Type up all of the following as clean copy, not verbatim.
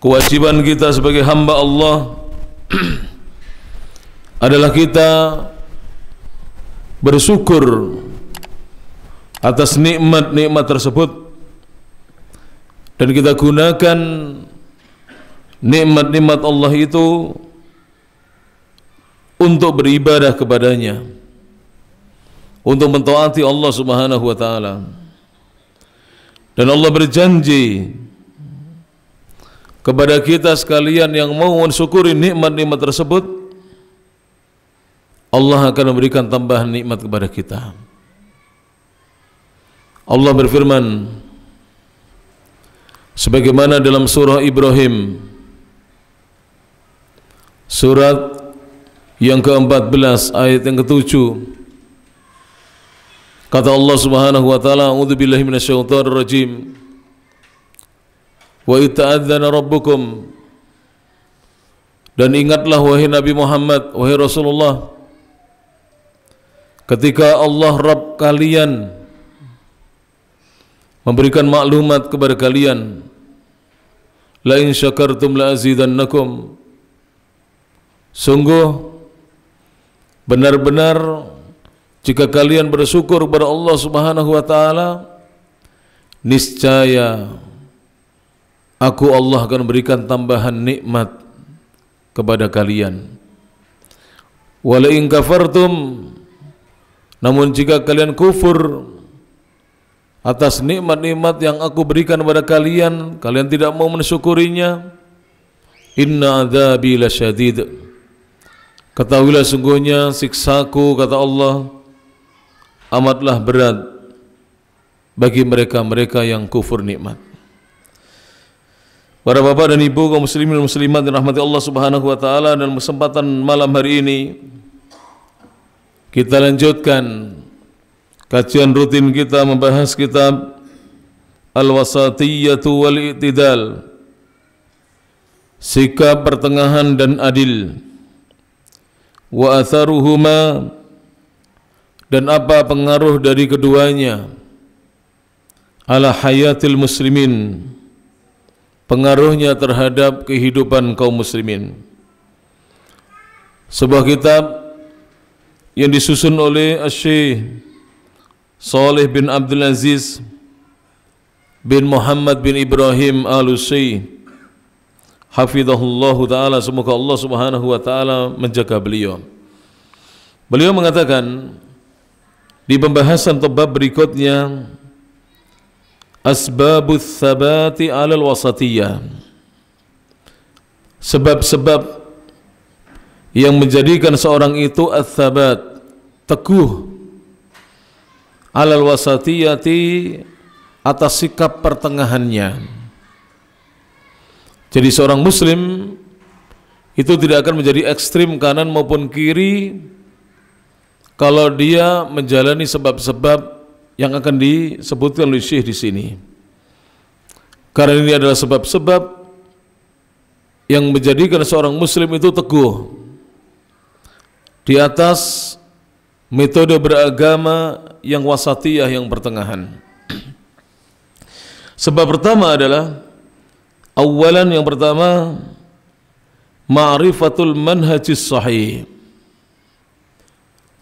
kewajiban kita sebagai hamba Allah adalah kita bersyukur atas nikmat-nikmat tersebut dan kita gunakan nikmat-nikmat Allah itu untuk beribadah kepadanya, untuk mentaati Allah Subhanahu wa taala. Dan Allah berjanji kepada kita sekalian yang mau mensyukuri nikmat-nikmat tersebut, Allah akan memberikan tambahan nikmat kepada kita. Allah berfirman sebagaimana dalam surah Ibrahim surat yang ke-14 ayat yang ke-7, kata Allah Subhanahu wa taala, a'udzubillahi minasyaitonir rajim, wa ita'adzana rabbukum, dan ingatlah wahai Nabi Muhammad, wahai Rasulullah, ketika Allah Rabb kalian memberikan maklumat kepada kalian, la in syakartum la azidannakum, sungguh benar-benar jika kalian bersyukur kepada Allah Subhanahu wa taala, niscaya aku Allah akan berikan tambahan nikmat kepada kalian. Wa la in kafartum, namun jika kalian kufur atas nikmat-nikmat yang aku berikan kepada kalian, kalian tidak mau mensyukurinya, inna adzabi lasyadid, ketahuilah sungguhnya siksaku, kata Allah, amatlah berat bagi mereka-mereka yang kufur nikmat. Para bapak dan ibu kaum muslimin dan muslimat yang rahmati Allah Subhanahu wa taala, dan kesempatan malam hari ini kita lanjutkan kajian rutin kita membahas kitab Al-Wasatiyyatu wal-I'tidal, sikap pertengahan dan adil, wa atharuhuma, dan apa pengaruh dari keduanya, ala hayatil muslimin, pengaruhnya terhadap kehidupan kaum muslimin. Sebuah kitab yang disusun oleh Syekh Saleh bin Abdul Aziz bin Muhammad bin Ibrahim Al-Utsai, hafizahullah ta'ala, semoga Allah Subhanahu wa ta'ala menjaga beliau. Beliau mengatakan di pembahasan bab berikutnya, asbabus tsabati 'alal wasatiyah, sebab-sebab yang menjadikan seorang itu ats-tsabat, teguh, 'alal wasatiyati, atas sikap pertengahannya. Jadi seorang muslim itu tidak akan menjadi ekstrim kanan maupun kiri kalau dia menjalani sebab-sebab yang akan disebutkan oleh Syekh di sini. Karena ini adalah sebab-sebab yang menjadikan seorang muslim itu teguh di atas metode beragama yang wasatiyah, yang pertengahan. Sebab pertama adalah, awalan, yang pertama, ma'rifatul manhajis sahih.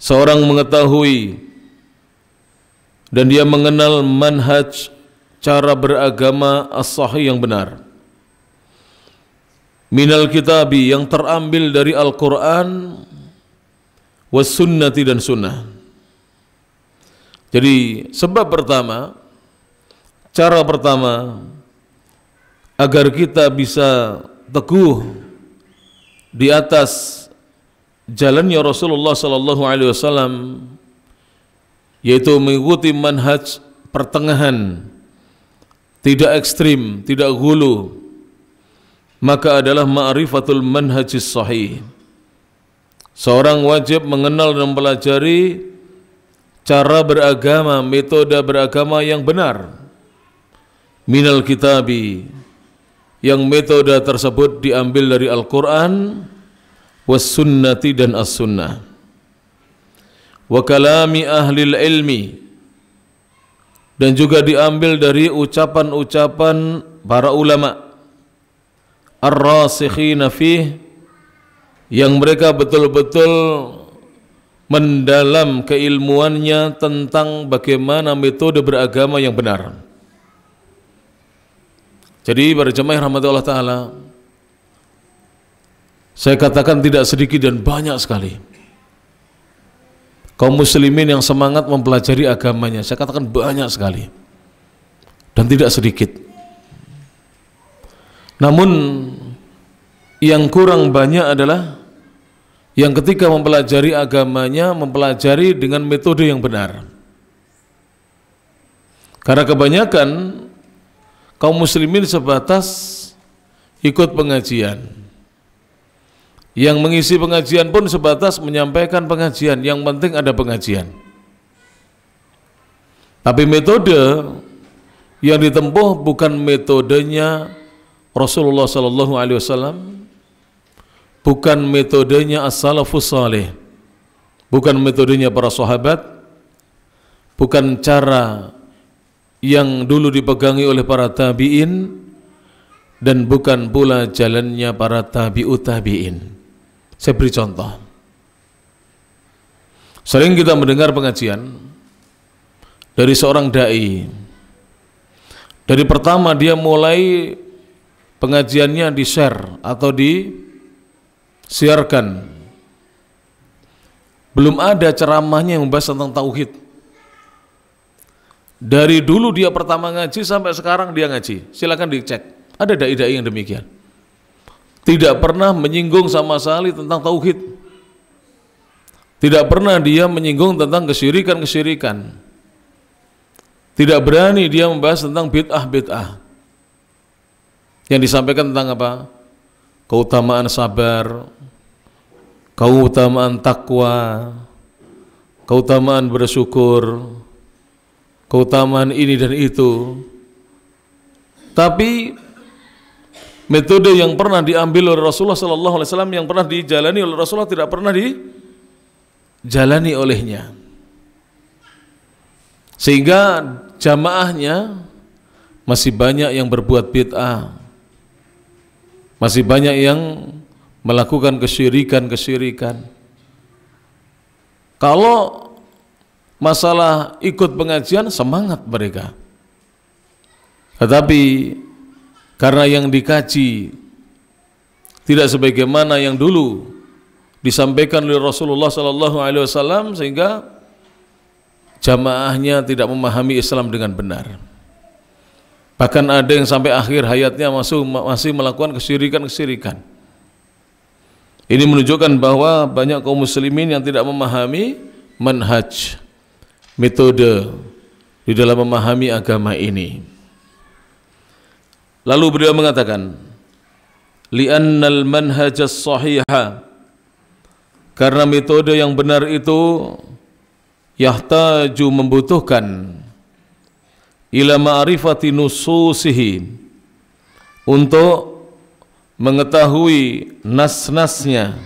Seorang mengetahui dan dia mengenal manhaj, cara beragama as-sahih yang benar. Minal kitabi, yang terambil dari Al-Quran, was sunnati, dan sunnah. Jadi sebab pertama, cara pertama agar kita bisa teguh di atas jalannya Rasulullah sallallahu alaihi wasallam, yaitu mengikuti manhaj pertengahan, tidak ekstrim, tidak ghulu, maka adalah ma'rifatul manhajis sahih. Seorang wajib mengenal dan mempelajari cara beragama, metode beragama yang benar. Minal kitabi, yang metode tersebut diambil dari Al-Quran, was sunnati, dan as-sunnah, wa kalami ahlil ilmi, dan juga diambil dari ucapan-ucapan para ulama, ar-rasikhina fih, yang mereka betul-betul mendalam keilmuannya tentang bagaimana metode beragama yang benar. Jadi para jemaah rahmati Allah Ta'ala, saya katakan tidak sedikit dan banyak sekali kaum muslimin yang semangat mempelajari agamanya. Saya katakan banyak sekali dan tidak sedikit. Namun yang kurang banyak adalah yang ketika mempelajari agamanya, mempelajari dengan metode yang benar. Karena kebanyakan kaum muslimin sebatas ikut pengajian. Yang mengisi pengajian pun sebatas menyampaikan pengajian, yang penting ada pengajian. Tapi metode yang ditempuh bukan metodenya Rasulullah sallallahu alaihi wasallam, bukan metodenya as-salafus salih, bukan metodenya para sahabat, bukan cara yang dulu dipegangi oleh para tabi'in, dan bukan pula jalannya para tabi'ut tabi'in. Saya beri contoh. Sering kita mendengar pengajian dari seorang dai. Dari pertama dia mulai pengajiannya di-share atau disiarkan, belum ada ceramahnya yang membahas tentang tauhid. Dari dulu dia pertama ngaji sampai sekarang dia ngaji. Silakan dicek. Ada dai-dai yang demikian. Tidak pernah menyinggung sama sekali tentang tauhid. Tidak pernah dia menyinggung tentang kesyirikan-kesyirikan. Tidak berani dia membahas tentang bid'ah-bid'ah. Yang disampaikan tentang apa? Keutamaan sabar, keutamaan takwa, keutamaan bersyukur, keutamaan ini dan itu. Tapi metode yang pernah diambil oleh Rasulullah sallallahu alaihi wasallam, yang pernah dijalani oleh Rasulullah, tidak pernah dijalani olehnya. Sehingga jamaahnya masih banyak yang berbuat bid'ah, masih banyak yang melakukan kesyirikan-kesyirikan. Kalau masalah ikut pengajian, semangat mereka. Tetapi karena yang dikaji tidak sebagaimana yang dulu disampaikan oleh Rasulullah sallallahu alaihi wasallam, sehingga jamaahnya tidak memahami Islam dengan benar. Bahkan ada yang sampai akhir hayatnya masih melakukan kesyirikan-kesyirikan. Ini menunjukkan bahwa banyak kaum muslimin yang tidak memahami manhaj, metode di dalam memahami agama ini. Lalu beliau mengatakan, li'annal manhajas sahiha, karena metode yang benar itu yahtaju, membutuhkan, ila ma'rifati nususihi, untuk mengetahui nas-nasnya,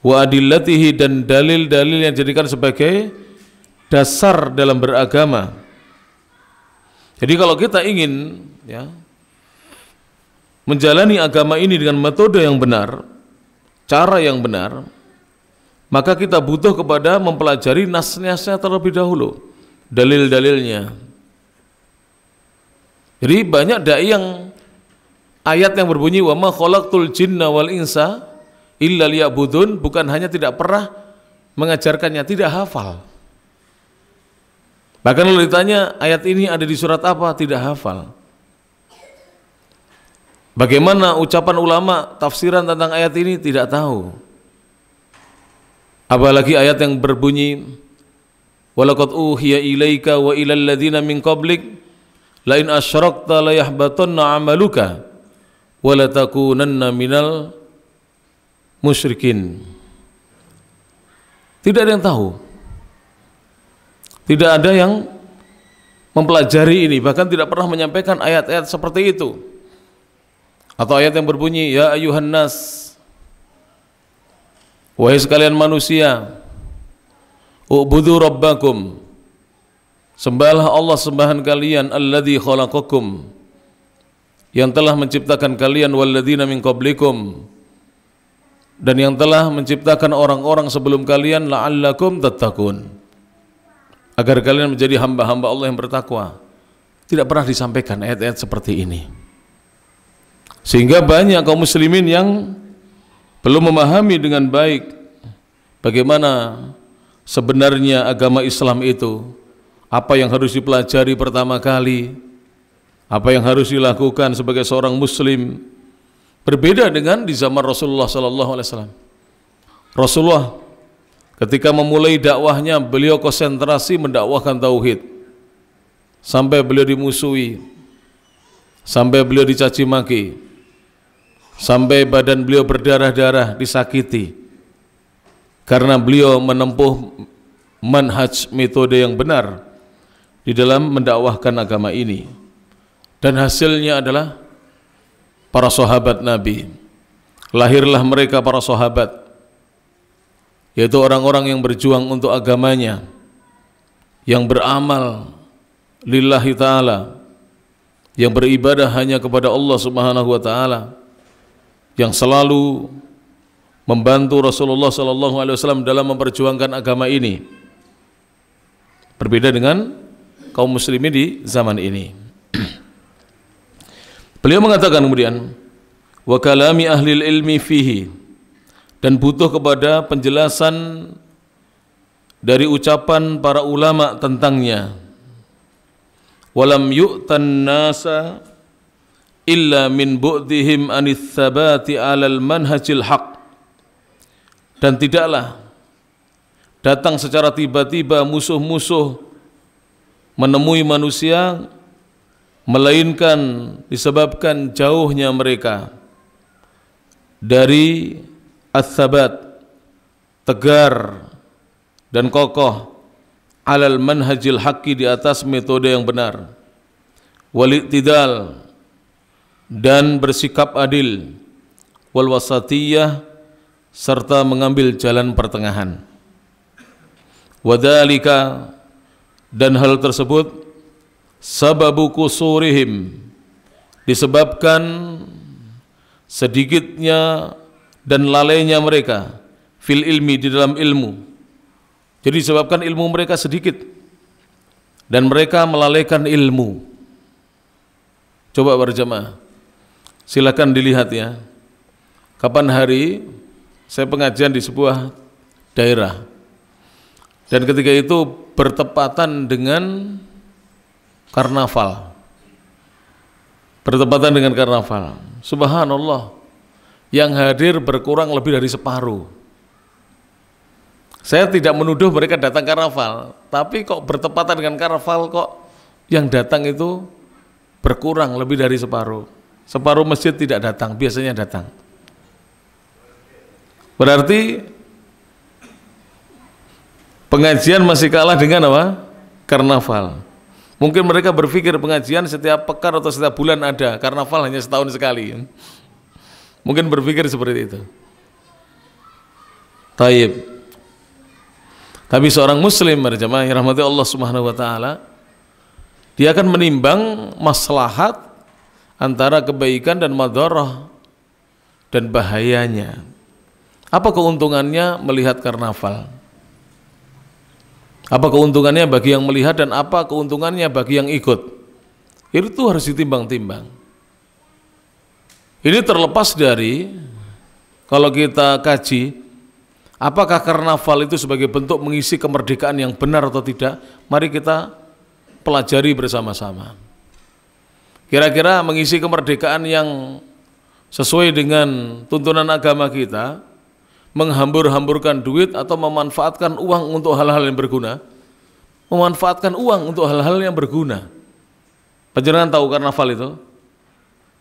wa adillatihi, dan dalil-dalil yang dijadikan sebagai dasar dalam beragama. Jadi kalau kita ingin menjalani agama ini dengan metode yang benar, cara yang benar, maka kita butuh kepada mempelajari nas-nasnya terlebih dahulu, dalil-dalilnya. Jadi banyak dai yang ayat yang berbunyi wa ma khalaqtul jinna wal insa illa liya'budun, bukan hanya tidak pernah mengajarkannya, tidak hafal. Bahkan kalau ditanya ayat ini ada di surat apa, tidak hafal. Bagaimana ucapan ulama, tafsiran tentang ayat ini, tidak tahu. Apalagi ayat yang berbunyi walaqad uhiya ilaika wa ilal ladzina min qablik la in asyrakta la yahbatanna 'amaluka wa la takunanna minal musyrikin. Tidak ada yang tahu. Tidak ada yang mempelajari ini, bahkan tidak pernah menyampaikan ayat-ayat seperti itu. Atau ayat yang berbunyi ya ayuhan nas, wahai sekalian manusia, u'budu rabbakum, sembahlah Allah sembahan kalian, alladzi khalaqakum, yang telah menciptakan kalian walladzina min qablikum, dan yang telah menciptakan orang-orang sebelum kalian la'allakum tattaqun, agar kalian menjadi hamba-hamba Allah yang bertakwa. Tidak pernah disampaikan ayat-ayat seperti ini, sehingga banyak kaum muslimin yang belum memahami dengan baik bagaimana sebenarnya agama Islam itu, apa yang harus dipelajari pertama kali, apa yang harus dilakukan sebagai seorang muslim. Berbeda dengan di zaman Rasulullah SAW. Rasulullah ketika memulai dakwahnya, beliau konsentrasi mendakwahkan tauhid, sampai beliau dimusuhi, sampai beliau dicaci maki, sampai badan beliau berdarah-darah, disakiti, karena beliau menempuh manhaj, metode yang benar di dalam mendakwahkan agama ini. Dan hasilnya adalah para sahabat Nabi. Lahirlah mereka para sahabat, yaitu orang-orang yang berjuang untuk agamanya, yang beramal lillahi ta'ala, yang beribadah hanya kepada Allah subhanahu wa ta'ala, yang selalu membantu Rasulullah SAW dalam memperjuangkan agama ini. Berbeda dengan kaum muslimin di zaman ini. Beliau mengatakan kemudian, wa kalami ahlil ilmi fihi, dan butuh kepada penjelasan dari ucapan para ulama tentangnya. Walam yu'tan nasa illa min bu'dihim anith thabati alal manhajil haq, dan tidaklah datang secara tiba-tiba musuh-musuh menemui manusia, melainkan disebabkan jauhnya mereka dari ats-tsabat, tegar dan kokoh, alal manhajil haqqi, di atas metode yang benar, wali'tidal, dan bersikap adil, wal wasatiyah, serta mengambil jalan pertengahan. Wadhalika, dan hal tersebut, sababu kusurihim, disebabkan sedikitnya dan lalainya mereka fil ilmi, di dalam ilmu. Jadi disebabkan ilmu mereka sedikit dan mereka melalaikan ilmu. Coba berjamaah, silakan dilihat ya, kapan hari saya pengajian di sebuah daerah, dan ketika itu bertepatan dengan karnaval. Bertepatan dengan karnaval. Subhanallah, yang hadir berkurang lebih dari separuh. Saya tidak menuduh mereka datang karnaval, tapi kok bertepatan dengan karnaval, kok yang datang itu berkurang lebih dari separuh. Separuh masjid tidak datang, biasanya datang. Berarti pengajian masih kalah dengan apa? Karnaval. Mungkin mereka berpikir pengajian setiap pekan atau setiap bulan ada, karnaval hanya setahun sekali. Mungkin berpikir seperti itu. Taib. Tapi seorang muslim berjamaah yang rahmati Allah Subhanahu wa taala, dia akan menimbang maslahat antara kebaikan dan madharah dan bahayanya. Apa keuntungannya melihat karnaval? Apa keuntungannya bagi yang melihat dan apa keuntungannya bagi yang ikut? Itu harus ditimbang-timbang. Ini terlepas dari, kalau kita kaji, apakah karnaval itu sebagai bentuk mengisi kemerdekaan yang benar atau tidak? Mari kita pelajari bersama-sama. Kira-kira mengisi kemerdekaan yang sesuai dengan tuntunan agama kita, menghambur-hamburkan duit atau memanfaatkan uang untuk hal-hal yang berguna? Memanfaatkan uang untuk hal-hal yang berguna. Panjenengan tahu karnaval itu?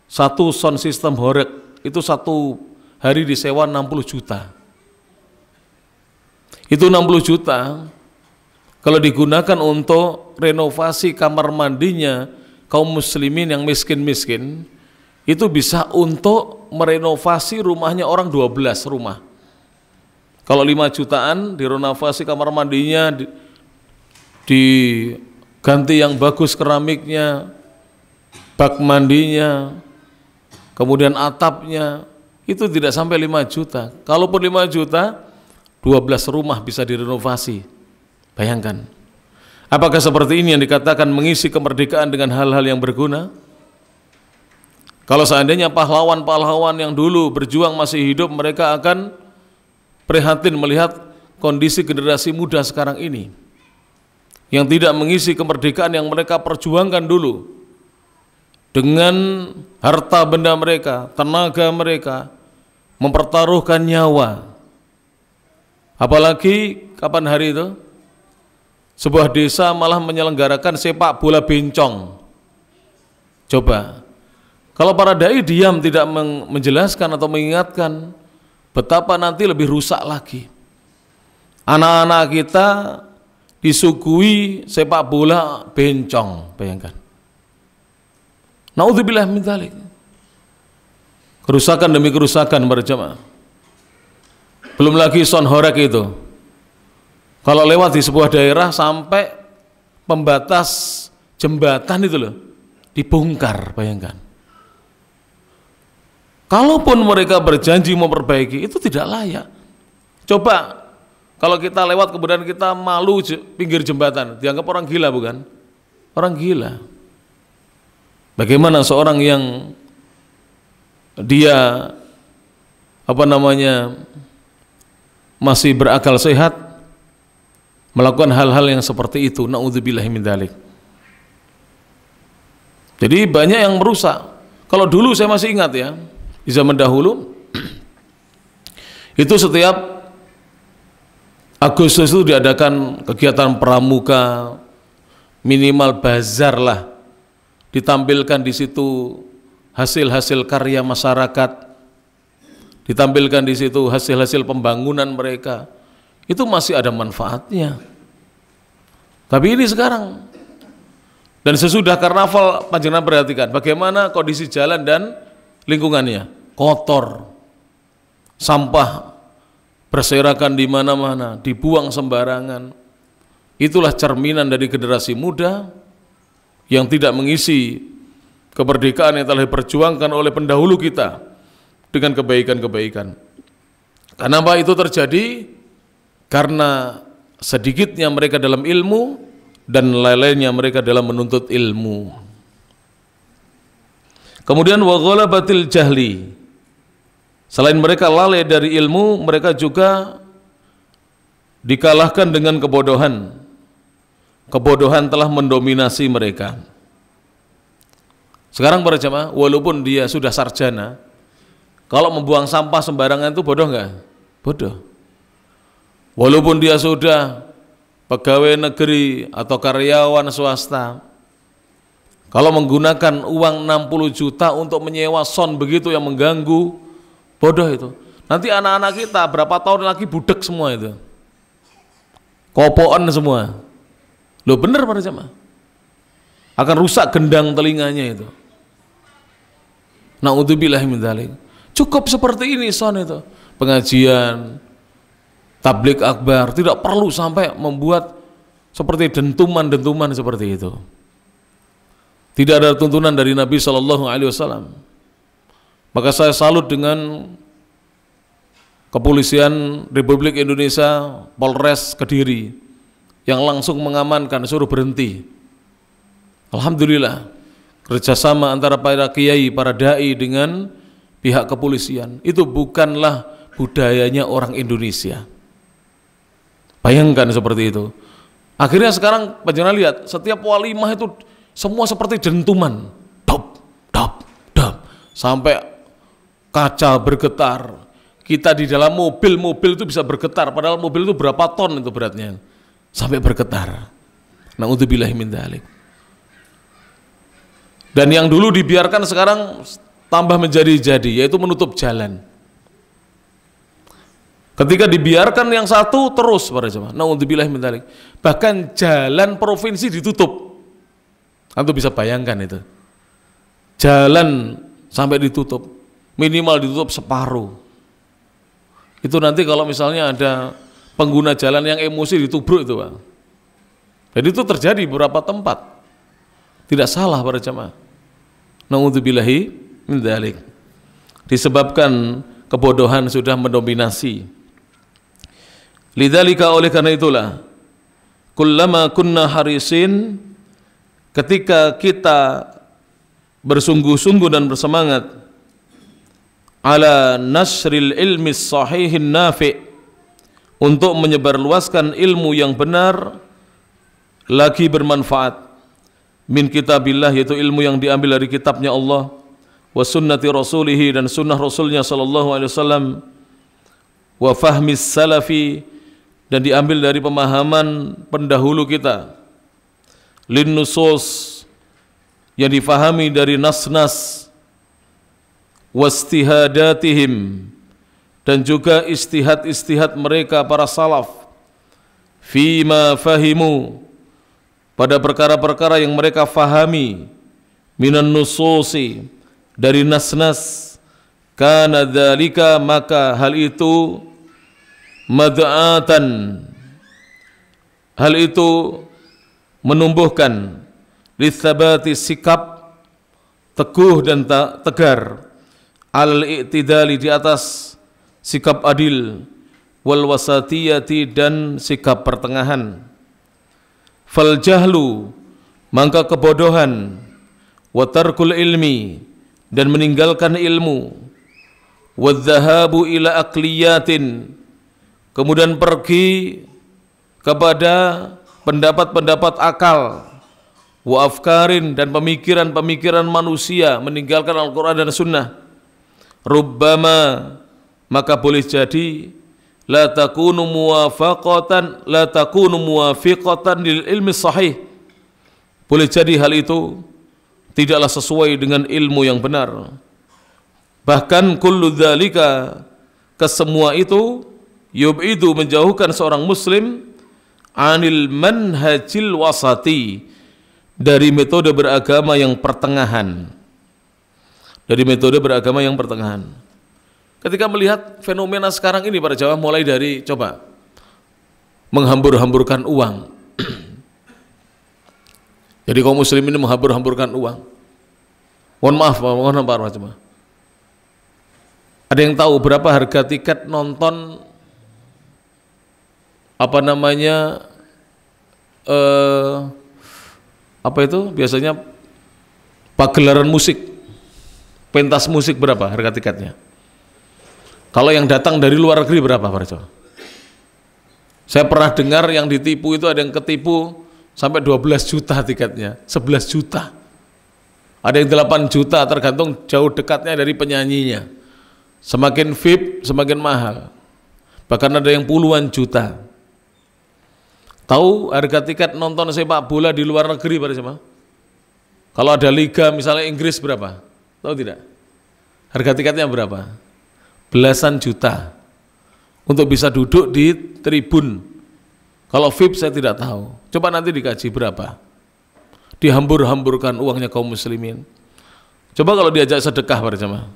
Satu sound system horeg itu satu hari disewa 60 juta. Itu 60 juta kalau digunakan untuk renovasi kamar mandinya kaum muslimin yang miskin-miskin, itu bisa untuk merenovasi rumahnya orang 12 rumah. Kalau 5 jutaan direnovasi kamar mandinya, diganti yang bagus keramiknya, bak mandinya, kemudian atapnya, itu tidak sampai 5 juta. Kalaupun 5 juta, 12 rumah bisa direnovasi. Bayangkan. Apakah seperti ini yang dikatakan mengisi kemerdekaan dengan hal-hal yang berguna? Kalau seandainya pahlawan-pahlawan yang dulu berjuang masih hidup, mereka akan prihatin melihat kondisi generasi muda sekarang ini yang tidak mengisi kemerdekaan yang mereka perjuangkan dulu dengan harta benda mereka, tenaga mereka, mempertaruhkan nyawa. Apalagi kapan hari itu? Sebuah desa malah menyelenggarakan sepak bola bencong. Coba, kalau para dai diam tidak menjelaskan atau mengingatkan, betapa nanti lebih rusak lagi. Anak-anak kita disuguhi sepak bola bencong, bayangkan. Naudzubillah min dzalik. Kerusakan demi kerusakan berjamaah. Belum lagi son horek itu. Kalau lewat di sebuah daerah sampai pembatas jembatan itu loh dibongkar, bayangkan. Kalaupun mereka berjanji memperbaiki, itu tidak layak. Coba kalau kita lewat kemudian kita malu pinggir jembatan, dianggap orang gila bukan? Orang gila. Bagaimana seorang yang dia masih berakal sehat melakukan hal-hal yang seperti itu? Naudzubillahi min dzalik. Jadi banyak yang merusak. Kalau dulu saya masih ingat ya, di zaman dahulu itu setiap Agustus itu diadakan kegiatan pramuka, minimal bazar lah, ditampilkan di situ hasil-hasil karya masyarakat, ditampilkan di situ hasil-hasil pembangunan mereka. Itu masih ada manfaatnya. Tapi ini sekarang, dan sesudah karnaval, panjenengan perhatikan bagaimana kondisi jalan dan lingkungannya kotor, sampah berserakan di mana-mana, dibuang sembarangan. Itulah cerminan dari generasi muda yang tidak mengisi kemerdekaan yang telah diperjuangkan oleh pendahulu kita dengan kebaikan-kebaikan. Kenapa itu terjadi? Karena sedikitnya mereka dalam ilmu dan lalainya mereka dalam menuntut ilmu. Kemudian wa ghalabatil jahli. Selain mereka lalai dari ilmu, mereka juga dikalahkan dengan kebodohan. Kebodohan telah mendominasi mereka. Sekarang para jamaah, walaupun dia sudah sarjana, kalau membuang sampah sembarangan itu bodoh enggak? Bodoh. Walaupun dia sudah pegawai negeri atau karyawan swasta, kalau menggunakan uang 60 juta untuk menyewa son begitu yang mengganggu, bodoh itu. Nanti anak-anak kita berapa tahun lagi budek semua itu. Kopoan semua. Loh benar para jamaah. Akan rusak gendang telinganya itu. Na'udzubillahi min dzalik. Cukup seperti ini son itu. Pengajian, tabligh akbar, tidak perlu sampai membuat seperti dentuman-dentuman seperti itu. Tidak ada tuntunan dari Nabi SAW. Maka saya salut dengan Kepolisian Republik Indonesia, Polres Kediri, yang langsung mengamankan, suruh berhenti. Alhamdulillah, kerjasama antara para kiai, para dai dengan pihak kepolisian, itu bukanlah budayanya orang Indonesia. Bayangkan seperti itu. Akhirnya sekarang panjenengan lihat, setiap walimah itu semua seperti dentuman, dop, dop, dop, sampai kaca bergetar. Kita di dalam mobil itu bisa bergetar, padahal mobil itu berapa ton itu beratnya, sampai bergetar. Na'udzubillahi min dzalik. Dan yang dulu dibiarkan sekarang tambah menjadi-jadi, yaitu menutup jalan. Ketika dibiarkan yang satu terus para jemaah, na'udzubillahi min dzalik. Bahkan jalan provinsi ditutup. Antum bisa bayangkan itu. Jalan sampai ditutup, minimal ditutup separuh. Itu nanti kalau misalnya ada pengguna jalan yang emosi ditubruk itu, Pak. Jadi itu terjadi di beberapa tempat. Tidak salah para jemaah. Na'udzubillahi min dzalik. disebabkan kebodohan sudah mendominasi. Lidzalika, oleh karena itulah, kullama kunna harisin, ketika kita bersungguh-sungguh dan bersemangat ala nasril ilmi sahihin nafi', untuk menyebarluaskan ilmu yang benar lagi bermanfaat, min kitabillah, yaitu ilmu yang diambil dari kitabnya Allah, wa sunnati rasulihi, dan sunnah rasulnya sallallahu alaihi wasallam, wa fahmis salafi, dan diambil dari pemahaman pendahulu kita, lin nusus, yang difahami dari nas-nas, wastihadatihim, dan juga istihad-istihad mereka para salaf, fima fahimu, pada perkara-perkara yang mereka fahami, minan nususi, dari nas-nas, kana dzalika, maka hal itu mad'atan, hal itu menumbuhkan lithabati, sikap teguh dan tegar, al-i'tidali, di atas sikap adil, wal wasatiyati, dan sikap pertengahan. Fal jahlu, maka kebodohan, wa tarkul ilmi, dan meninggalkan ilmu, wa dhahabu ila aqliyatin, kemudian pergi kepada pendapat-pendapat akal, wa afkarin, dan pemikiran-pemikiran manusia, meninggalkan Al-Quran dan Sunnah. Rubbama, maka boleh jadi la takunu muwafiqatan lil ilmi sahih, boleh jadi hal itu tidaklah sesuai dengan ilmu yang benar. Bahkan kullu dzalika, kesemua itu, yub'idu, menjauhkan seorang muslim, anil manhajil wasati, dari metode beragama yang pertengahan, dari metode beragama yang pertengahan. Ketika melihat fenomena sekarang ini para jamaah, mulai dari coba menghambur-hamburkan uang. Jadi kaum muslim ini menghambur-hamburkan uang. Mohon maaf, mohon para jamaah. Ada yang tahu berapa harga tiket nonton apa namanya apa itu biasanya pagelaran musik, pentas musik, berapa harga tiketnya? Kalau yang datang dari luar negeri berapa para jamaah? Saya pernah dengar yang ditipu itu, ada yang ketipu sampai 12 juta tiketnya, 11 juta. Ada yang 8 juta, tergantung jauh dekatnya dari penyanyinya. Semakin VIP, semakin mahal. Bahkan ada yang puluhan juta. Tahu harga tiket nonton sepak bola di luar negeri para jemaah? Kalau ada liga misalnya Inggris berapa? Tahu tidak? Harga tiketnya berapa? Belasan juta untuk bisa duduk di tribun. Kalau VIP saya tidak tahu. Coba nanti dikaji berapa. Dihambur-hamburkan uangnya kaum muslimin. Coba kalau diajak sedekah para jemaah,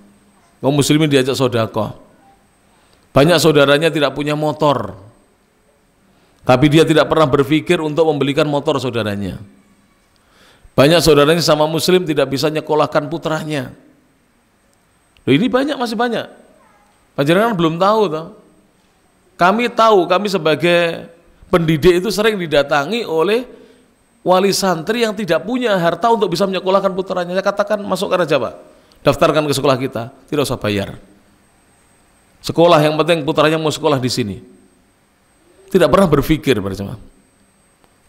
kaum muslimin diajak sedekah. Banyak saudaranya tidak punya motor, tapi dia tidak pernah berpikir untuk membelikan motor saudaranya. Banyak saudaranya sama muslim tidak bisa nyekolahkan putranya. Loh, ini banyak, masih banyak. Panjenengan belum tahu toh. Kami tahu, kami sebagai pendidik itu sering didatangi oleh wali santri yang tidak punya harta untuk bisa menyekolahkan putranya. Saya katakan, masukkan aja Pak, daftarkan ke sekolah kita, tidak usah bayar. Sekolah, yang penting putranya mau sekolah di sini. Tidak pernah berpikir bersama.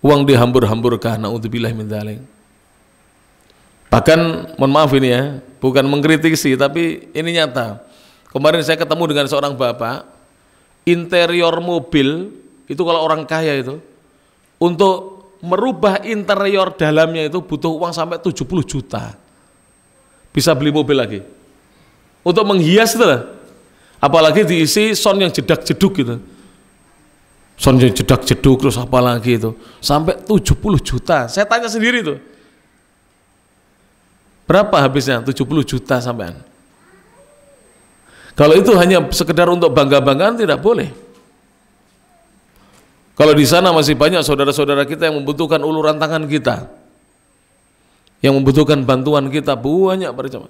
Uang dihambur-hamburkan, naudzubillah min dzalik. Bahkan, mohon maaf ini ya, bukan mengkritisi, tapi ini nyata. Kemarin saya ketemu dengan seorang bapak, interior mobil, itu kalau orang kaya itu, untuk merubah interior dalamnya itu butuh uang sampai 70 juta. Bisa beli mobil lagi. Untuk menghias itu lah. Apalagi diisi sound yang jedak-jeduk gitu. Sound yang jedak-jeduk, terus apa lagi itu. Sampai 70 juta. Saya tanya sendiri tuh. Berapa habisnya 70 juta sampean? Kalau itu hanya sekedar untuk bangga-banggaan tidak boleh. Kalau di sana masih banyak saudara-saudara kita yang membutuhkan uluran tangan kita, yang membutuhkan bantuan kita, banyak berjamaah.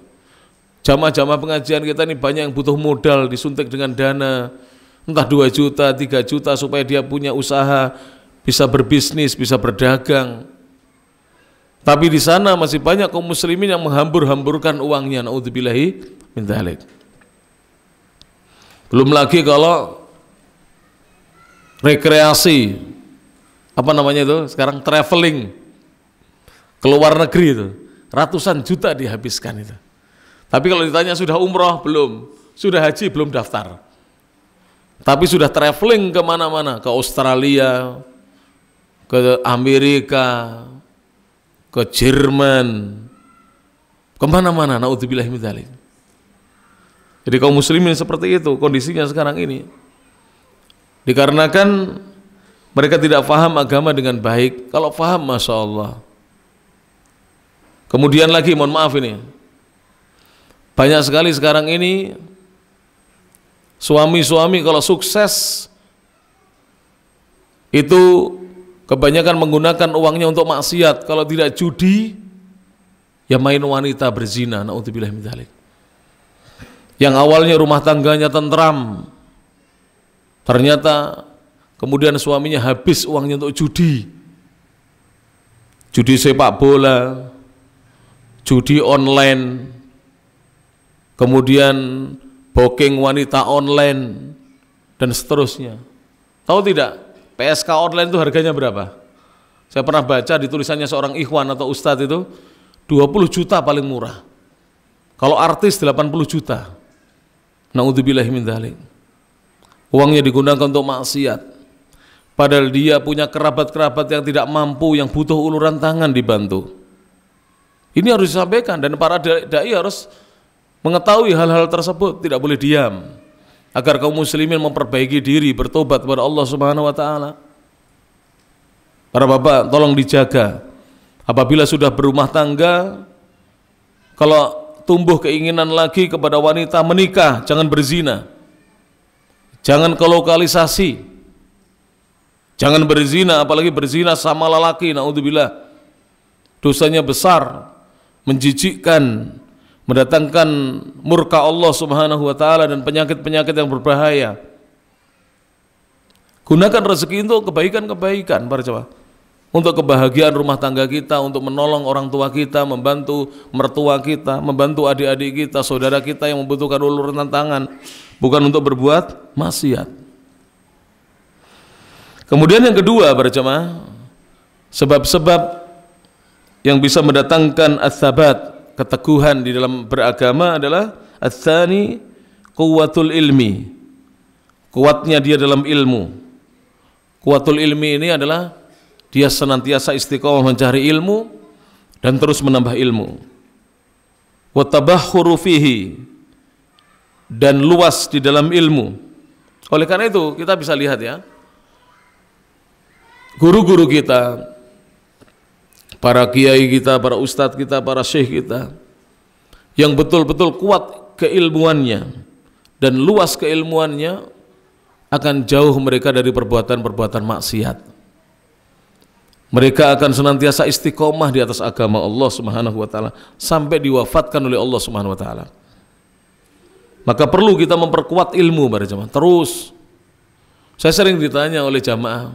Jamaah-jamaah pengajian kita ini banyak yang butuh modal, disuntik dengan dana entah 2 juta, 3 juta supaya dia punya usaha, bisa berbisnis, bisa berdagang. Tapi di sana masih banyak kaum muslimin yang menghambur-hamburkan uangnya, naudzubillahi min dzalik. Belum lagi kalau rekreasi, apa namanya itu sekarang, traveling ke luar negeri itu, ratusan juta dihabiskan itu. Tapi kalau ditanya sudah umroh belum, sudah haji belum daftar, tapi sudah traveling kemana-mana, ke Australia, ke Amerika, ke Jerman, kemana-mana, naudzubillahi min dzalik. Jadi kaum muslimin seperti itu kondisinya sekarang ini, dikarenakan mereka tidak paham agama dengan baik. Kalau paham, masya Allah. Kemudian lagi, mohon maaf ini, banyak sekali sekarang ini suami-suami kalau sukses itu kebanyakan menggunakan uangnya untuk maksiat. Kalau tidak judi, ya main wanita, berzina, naudzubillah min dzalik. Yang awalnya rumah tangganya tentram, ternyata kemudian suaminya habis uangnya untuk judi, judi sepak bola, judi online, kemudian booking wanita online, dan seterusnya. Tahu tidak, PSK online itu harganya berapa? Saya pernah baca di tulisannya seorang ikhwan atau ustadz itu 20 juta paling murah. Kalau artis 80 juta. Naudzubillahi min dzalik. Uangnya digunakan untuk maksiat. Padahal dia punya kerabat-kerabat yang tidak mampu, yang butuh uluran tangan dibantu. Ini harus disampaikan, dan para dai harus mengetahui hal-hal tersebut, tidak boleh diam, agar kaum muslimin memperbaiki diri, bertobat kepada Allah Subhanahu wa taala. Para bapak tolong dijaga. Apabila sudah berumah tangga, kalau tumbuh keinginan lagi kepada wanita, menikah, jangan berzina. Jangan kelokalisasi. Jangan berzina, apalagi berzina sama lelaki, naudzubillah. Dosanya besar, menjijikkan, mendatangkan murka Allah Subhanahu wa taala dan penyakit-penyakit yang berbahaya. Gunakan rezeki untuk kebaikan-kebaikan, para jemaah. Untuk kebahagiaan rumah tangga kita, untuk menolong orang tua kita, membantu mertua kita, membantu adik-adik kita, saudara kita yang membutuhkan uluran tangan, bukan untuk berbuat maksiat. Kemudian yang kedua, para jemaah, sebab-sebab yang bisa mendatangkan ats-tsabat, keteguhan di dalam beragama adalah ats-tsani quwwatul ilmi, kuatnya dia dalam ilmu. Quwwatul ilmi ini adalah dia senantiasa istiqomah mencari ilmu dan terus menambah ilmu. Wa tabahhuru fihi, dan luas di dalam ilmu. Oleh karena itu kita bisa lihat ya, guru-guru kita, para kiai kita, para ustadz kita, para syekh kita yang betul-betul kuat keilmuannya dan luas keilmuannya, akan jauh mereka dari perbuatan-perbuatan maksiat. Mereka akan senantiasa istiqomah di atas agama Allah Subhanahu wa taala sampai diwafatkan oleh Allah Subhanahu wa taala. Maka perlu kita memperkuat ilmu, para jamaah. Terus saya sering ditanya oleh jamaah,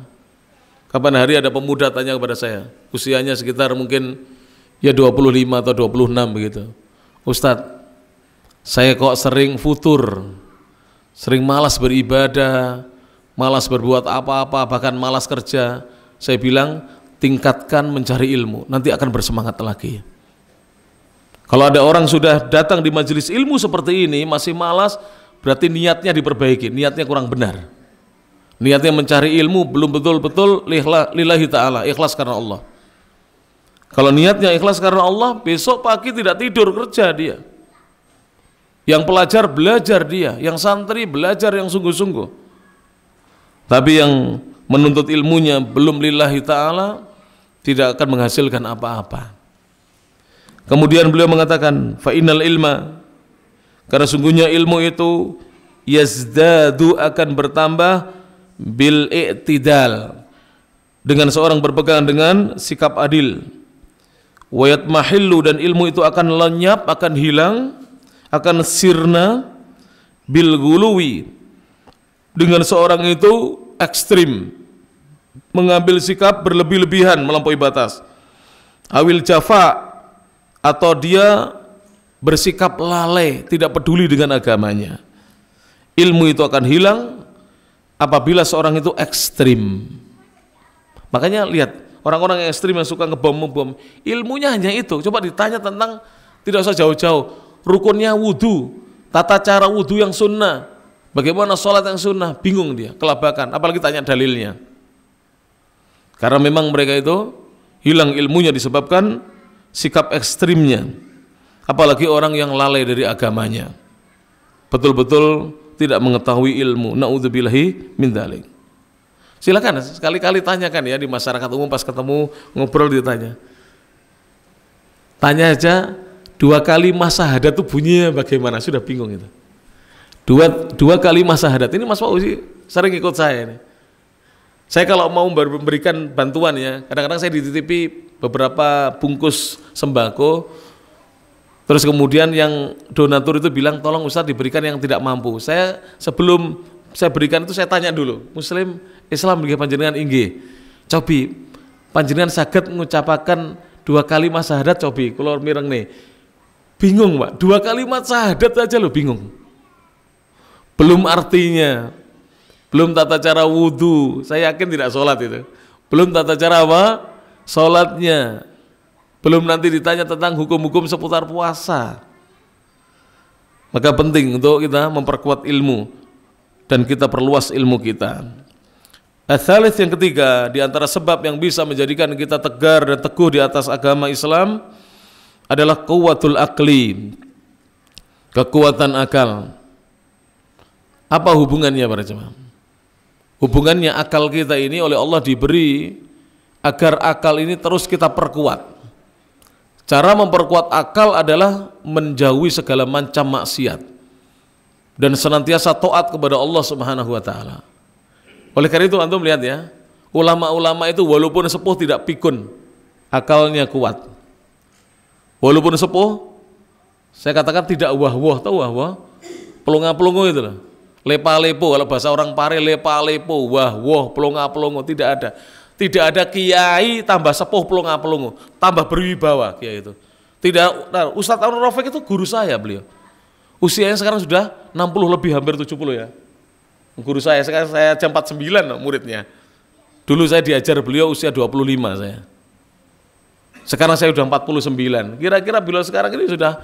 kapan hari ada pemuda tanya kepada saya, usianya sekitar mungkin ya 25 atau 26 begitu. Ustadz, saya kok sering futur, sering malas beribadah, malas berbuat apa-apa, bahkan malas kerja. Saya bilang, tingkatkan mencari ilmu, nanti akan bersemangat lagi. Kalau ada orang sudah datang di majelis ilmu seperti ini masih malas, berarti niatnya diperbaiki, niatnya kurang benar. Niatnya mencari ilmu belum betul-betul lillahi ta'ala, ikhlas karena Allah. Kalau niatnya ikhlas karena Allah, besok pagi tidak tidur, kerja dia. Yang pelajar belajar dia, yang santri belajar yang sungguh-sungguh. Tapi yang menuntut ilmunya belum lillahi ta'ala, tidak akan menghasilkan apa-apa. Kemudian beliau mengatakan, fa innal ilma, karena sungguhnya ilmu itu yazdadu, akan bertambah bil i'tidal, dengan seorang berpegang dengan sikap adil. Wa yatmahillu, dan ilmu itu akan lenyap, akan hilang, akan sirna bil guluwi, dengan seorang itu ekstrim, mengambil sikap berlebih-lebihan melampaui batas, awil jafa, atau dia bersikap lalai, tidak peduli dengan agamanya. Ilmu itu akan hilang apabila seorang itu ekstrim. Makanya lihat orang-orang yang ekstrim yang suka ngebom, ilmunya hanya itu. Coba ditanya tentang, tidak usah jauh-jauh, rukunnya wudu, tata cara wudu yang sunnah, bagaimana sholat yang sunnah, bingung dia, kelabakan, apalagi tanya dalilnya. Karena memang mereka itu hilang ilmunya disebabkan sikap ekstrimnya. Apalagi orang yang lalai dari agamanya, betul-betul tidak mengetahui ilmu. Na'udzubillahi min dzalik. Silakan sekali-kali tanyakan ya di masyarakat umum, pas ketemu ngobrol ditanya. Tanya aja 2 kali masa hadat itu bunyinya bagaimana, sudah bingung itu. Dua kali masa hadat. Ini Mas Fauzi sering ikut saya ini. Saya kalau mau memberikan bantuan ya, kadang-kadang saya dititipi beberapa bungkus sembako, terus kemudian yang donatur itu bilang tolong Ustaz diberikan yang tidak mampu. Saya sebelum saya berikan itu saya tanya dulu, Muslim Islam bagi panjenengan inggih, cobi panjenengan saged mengucapkan 2 kali masa hadat, cobi kalau mireng nih bingung Pak, 2 kali masa hadat aja lo bingung, belum artinya, belum tata cara wudhu, saya yakin tidak sholat itu, belum tata cara apa? Sholatnya, belum nanti ditanya tentang hukum-hukum seputar puasa. Maka penting untuk kita memperkuat ilmu dan kita perluas ilmu kita. Ats-tsalits, yang ketiga, di antara sebab yang bisa menjadikan kita tegar dan teguh di atas agama Islam adalah quwwatul aqli, kekuatan akal. Apa hubungannya para jemaah? Hubungannya akal kita ini oleh Allah diberi agar akal ini terus kita perkuat. Cara memperkuat akal adalah menjauhi segala macam maksiat dan senantiasa taat kepada Allah Subhanahu wa taala. Oleh karena itu antum lihat ya, ulama-ulama itu walaupun sepuh tidak pikun, akalnya kuat. Walaupun sepuh, saya katakan tidak wah-wah, tahu wah-wah? Pelongo-pelongo itu loh. Lepa-lepo, kalau bahasa orang Pare lepa-lepo, wah-wah, pelongo-pelongo, tidak ada. Tidak ada kiai tambah sepuh pelongo-pelongo, tambah berwibawa kiai itu. Tidak, nah, Ustadz Arun Rafiq itu guru saya beliau. Usianya sekarang sudah 60 lebih, hampir 70 ya. Guru saya, sekarang saya jam 49 muridnya. Dulu saya diajar beliau usia 25 saya. Sekarang saya sudah 49. Kira-kira beliau sekarang ini sudah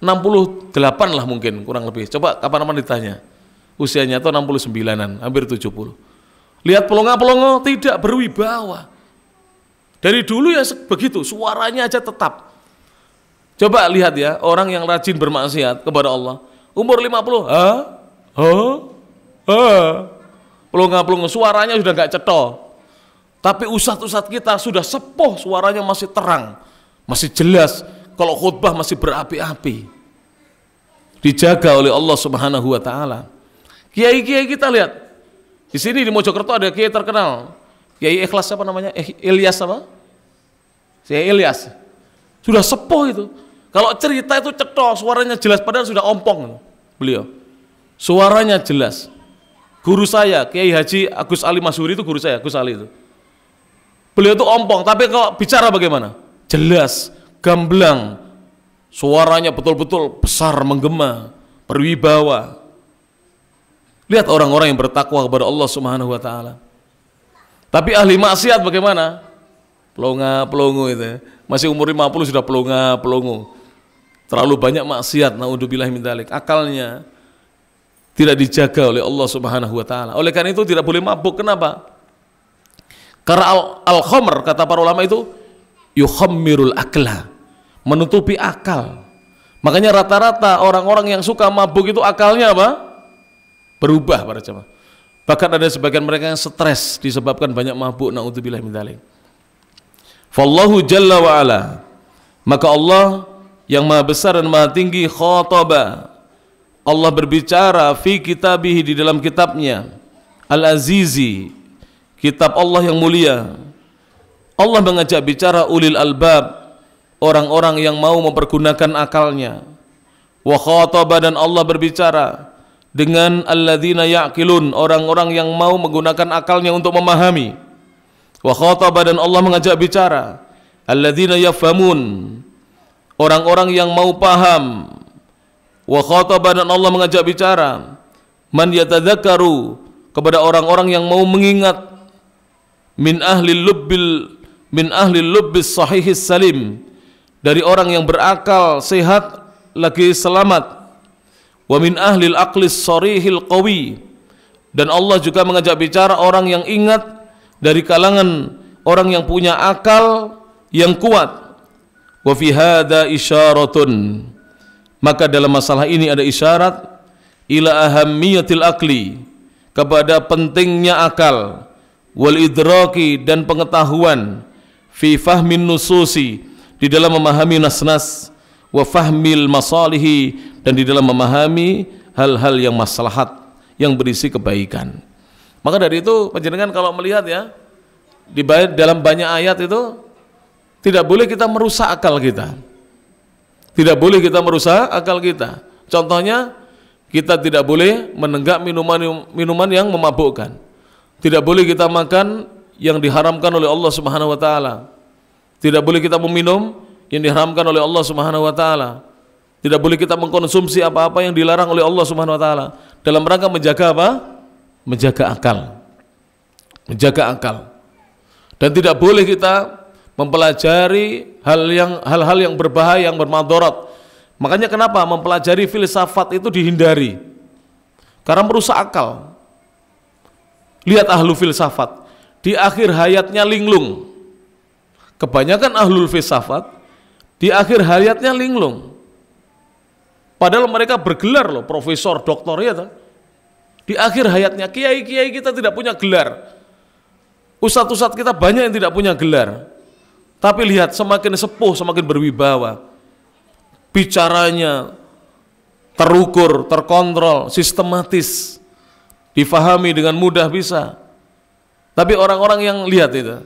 68 lah mungkin, kurang lebih. Coba kapan-kapan ditanya. Usianya itu 69-an, hampir 70. Lihat pelongo-pelongo tidak berwibawa. Dari dulu ya begitu, suaranya aja tetap. Coba lihat ya, orang yang rajin bermaksiat kepada Allah, umur 50, pelongo-pelongo suaranya sudah nggak cetol. Tapi ustadz-ustadz kita sudah sepuh, suaranya masih terang, masih jelas. Kalau khutbah masih berapi-api, dijaga oleh Allah Subhanahu wa taala. Kiai-kiai kita lihat. Di sini di Mojokerto ada kiai terkenal. Kiai Ikhlas apa namanya? Ilyas apa? Kiai Ilyas. Sudah sepuh itu. Kalau cerita itu cetol, suaranya jelas, padahal sudah ompong beliau. Suaranya jelas. Guru saya, Kiai Haji Agus Ali Masyhuri itu guru saya, Gus Ali itu. Beliau itu ompong, tapi kalau bicara bagaimana? Jelas, gamblang. Suaranya betul-betul besar, menggema, berwibawa. Lihat orang-orang yang bertakwa kepada Allah Subhanahu wa taala. Tapi ahli maksiat bagaimana? Pelongo itu. Masih umur 50 sudah pelongo. Terlalu banyak maksiat, naudzubillahi min dzalik. Akalnya tidak dijaga oleh Allah Subhanahu wa taala. Oleh karena itu tidak boleh mabuk. Kenapa? Karena al-khamr, kata para ulama itu yukhammirul akla, menutupi akal. Makanya rata-rata orang-orang yang suka mabuk itu akalnya apa? Berubah para jemaah. Bahkan ada sebagian mereka yang stres disebabkan banyak mabuk, naudzubillahi min dzalik. Fallahu jalla wa ala, maka Allah yang maha besar dan maha tinggi, khataba, Allah berbicara fi kitabihi, di dalam kitabnya, Al-Azizi, kitab Allah yang mulia. Allah mengajak bicara ulil albab, orang-orang yang mau mempergunakan akalnya. Wa khataba, dan Allah berbicara dengan alladzina ya'qilun, orang-orang yang mau menggunakan akalnya untuk memahami. Wa khataba, dan Allah mengajak bicara alladzina yafhamun, orang-orang yang mau paham. Wa khataba, dan Allah mengajak bicara man yatadzakkaru, kepada orang-orang yang mau mengingat, min ahli lubbis sahihis salim, dari orang yang berakal sehat lagi selamat. Wa min ahlil aqlis sarihil qawi, dan Allah juga mengajak bicara orang yang ingat dari kalangan orang yang punya akal yang kuat. Wa fi hadza isyaratun, maka dalam masalah ini ada isyarat ila ahammiyatil akli, kepada pentingnya akal, wal idraki, dan pengetahuan, fi fahmin nususi, di dalam memahami nas-nas, wa fahmil masalihi, dan di dalam memahami hal-hal yang maslahat, yang berisi kebaikan. Maka dari itu panjenengan kalau melihat ya, di dalam banyak ayat itu tidak boleh kita merusak akal kita. Tidak boleh kita merusak akal kita. Contohnya, kita tidak boleh menenggak minuman yang memabukkan. Tidak boleh kita makan yang diharamkan oleh Allah Subhanahu wa taala. Tidak boleh kita meminum yang diharamkan oleh Allah Subhanahu wa taala. Tidak boleh kita mengkonsumsi apa-apa yang dilarang oleh Allah Subhanahu wa taala, dalam rangka menjaga apa? Menjaga akal. Menjaga akal. Dan tidak boleh kita mempelajari hal-hal yang berbahaya, yang bermadarat. Makanya kenapa mempelajari filsafat itu dihindari? Karena merusak akal. Lihat ahlu filsafat, di akhir hayatnya linglung. Kebanyakan ahlul filsafat di akhir hayatnya linglung. Padahal mereka bergelar loh, profesor, doktor, ya toh. Di akhir hayatnya, kiai-kiai kita tidak punya gelar. Ustadz-ustadz kita banyak yang tidak punya gelar. Tapi lihat, semakin sepuh, semakin berwibawa. Bicaranya terukur, terkontrol, sistematis, difahami dengan mudah bisa. Tapi orang-orang yang lihat itu,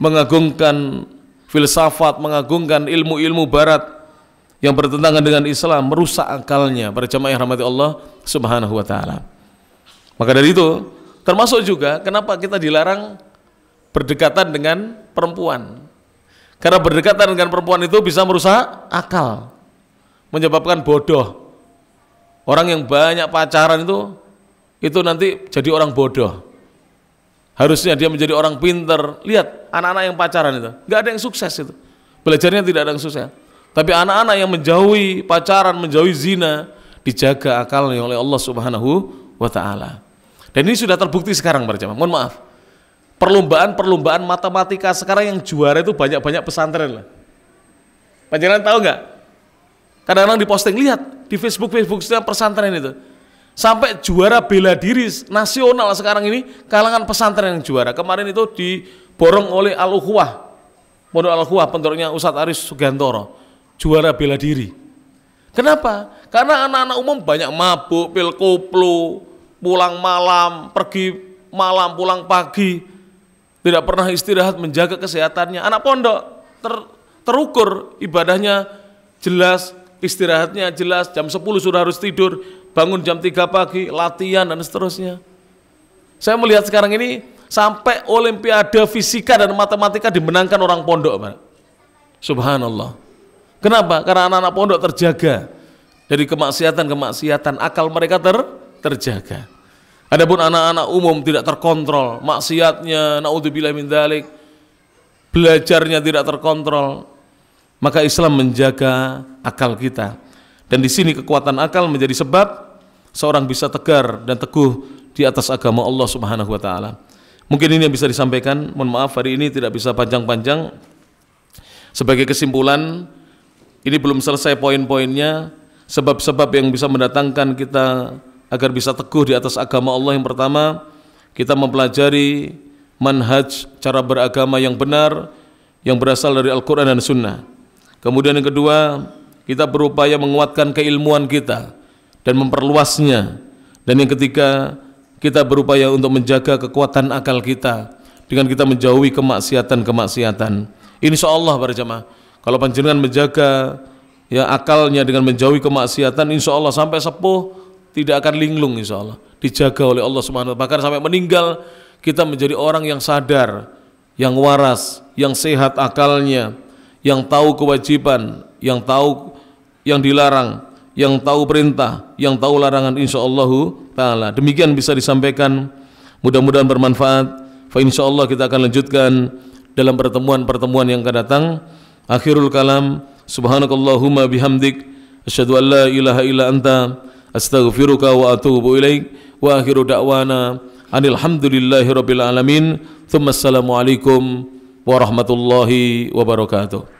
mengagungkan filsafat, mengagungkan ilmu-ilmu barat yang bertentangan dengan Islam, merusak akalnya. Para jamaah yang rahmati Allah Subhanahu wa taala. Maka dari itu, termasuk juga kenapa kita dilarang berdekatan dengan perempuan. Karena berdekatan dengan perempuan itu bisa merusak akal, menyebabkan bodoh. Orang yang banyak pacaran itu nanti jadi orang bodoh. Harusnya dia menjadi orang pinter. Lihat anak-anak yang pacaran itu, nggak ada yang sukses itu. Belajarnya tidak ada yang sukses. Tapi anak-anak yang menjauhi pacaran, menjauhi zina, dijaga akalnya oleh Allah Subhanahu wa taala. Dan ini sudah terbukti sekarang, para jamaah. Mohon maaf. Perlombaan matematika sekarang yang juara itu banyak-banyak pesantren lah. Panjenengan tahu nggak? Kadang-kadang diposting, lihat di Facebook setiap pesantren itu. Sampai juara bela diri nasional sekarang ini kalangan pesantren yang juara. Kemarin itu diborong oleh Al-Ukhuwah, Pondok Al-Ukhuwah, pendorongnya Ustadz Aris Sugantoro, juara bela diri. Kenapa? Karena anak-anak umum banyak mabuk, pil koplo, pulang malam, pergi malam, pulang pagi, tidak pernah istirahat menjaga kesehatannya. Anak pondok terukur, ibadahnya jelas, istirahatnya jelas, jam 10 sudah harus tidur, bangun jam 3 pagi, latihan dan seterusnya. Saya melihat sekarang ini sampai olimpiade fisika dan matematika dimenangkan orang pondok, Pak. Subhanallah. Kenapa? Karena anak-anak pondok terjaga dari kemaksiatan, akal mereka terjaga. Adapun anak-anak umum tidak terkontrol, maksiatnya, naudzubillah min dzalik, belajarnya tidak terkontrol, maka Islam menjaga akal kita. Dan di sini kekuatan akal menjadi sebab seorang bisa tegar dan teguh di atas agama Allah Subhanahu wa taala. Mungkin ini yang bisa disampaikan. Mohon maaf hari ini tidak bisa panjang-panjang. Sebagai kesimpulan, ini belum selesai poin-poinnya, sebab-sebab yang bisa mendatangkan kita agar bisa teguh di atas agama Allah. Yang pertama, kita mempelajari manhaj cara beragama yang benar yang berasal dari Al-Quran dan Sunnah. Kemudian yang kedua, kita berupaya menguatkan keilmuan kita dan memperluasnya. Dan yang ketiga, kita berupaya untuk menjaga kekuatan akal kita dengan kita menjauhi kemaksiatan-kemaksiatan. Insya Allah para jamaah, kalau panjenengan menjaga ya akalnya dengan menjauhi kemaksiatan, insya Allah sampai sepuh tidak akan linglung, insya Allah dijaga oleh Allah Subhanahu wa ta'ala. Bahkan sampai meninggal kita menjadi orang yang sadar, yang waras, yang sehat akalnya, yang tahu kewajiban, yang tahu yang dilarang, yang tahu perintah, yang tahu larangan, insyaallah taala. Demikian bisa disampaikan, mudah-mudahan bermanfaat. Fa insyaallah kita akan lanjutkan dalam pertemuan-pertemuan yang akan datang. Akhirul kalam, subhanakallahumma bihamdik, asyhadu an la ilaha illa anta, astaghfiruka wa atubu ilaik. Wa akhiru da'wana anil hamdulillahi rabbil alamin. Tsumma assalamu alaikum warahmatullahi wabarakatuh.